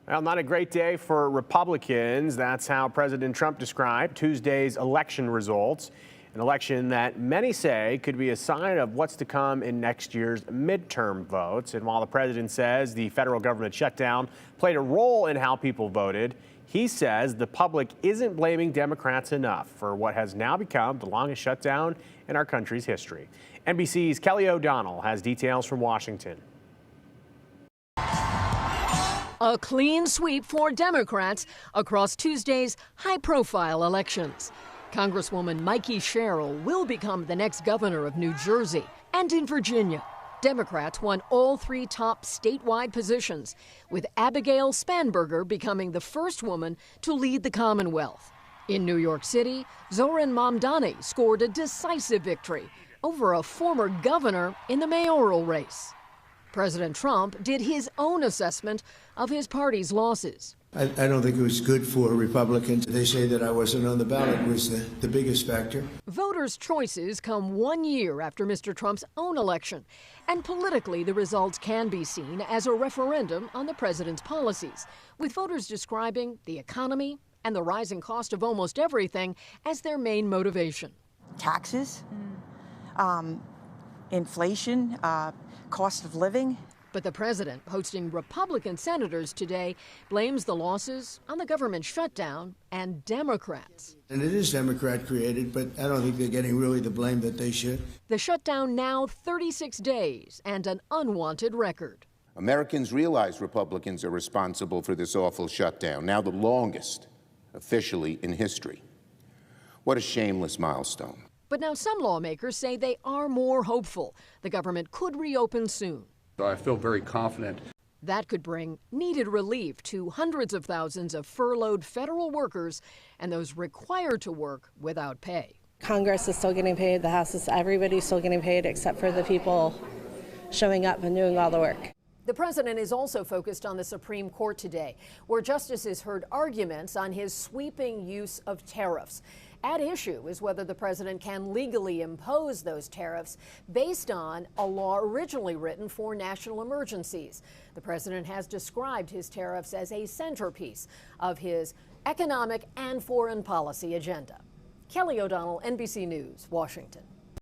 Well, not a great day for Republicans. That's how President Trump described Tuesday's election results. An election that many say could be a sign of what's to come in next year's midterm votes. And while the president says the federal government shutdown played a role in how people voted, he says the public isn't blaming Democrats enough for what has now become the longest shutdown in our country's history. NBC's Kelly O'Donnell has details from Washington. A clean sweep for Democrats across Tuesday's high-profile elections. Congresswoman Mikey Sherrill will become the next governor of New Jersey. And in Virginia, Democrats won all three top statewide positions, with Abigail Spanberger becoming the first woman to lead the Commonwealth. In New York City, Zohran Mamdani scored a decisive victory over a former governor in the mayoral race. President Trump did his own assessment of his party's losses. I don't think it was good for Republicans. They say that I wasn't on the ballot was the biggest factor. Voters' choices come 1 year after Mr. Trump's own election. And politically, the results can be seen as a referendum on the president's policies, with voters describing the economy and the rising cost of almost everything as their main motivation. Taxes, inflation, cost of living. But the president, hosting Republican senators today, blames the losses on the government shutdown and Democrats. And it is Democrat-created, but I don't think they're getting really the blame that they should. The shutdown now 36 days and an unwanted record. Americans realize Republicans are responsible for this awful shutdown, now the longest officially in history. What a shameless milestone. But now some lawmakers say they are more hopeful. The government could reopen soon. I feel very confident. That could bring needed relief to hundreds of thousands of furloughed federal workers and those required to work without pay. Congress is still getting paid, the House is, everybody's still getting paid except for the people showing up and doing all the work. The president is also focused on the Supreme Court today, where justices heard arguments on his sweeping use of tariffs. At issue is whether the president can legally impose those tariffs based on a law originally written for national emergencies. The president has described his tariffs as a centerpiece of his economic and foreign policy agenda. Kelly O'Donnell, NBC News, Washington.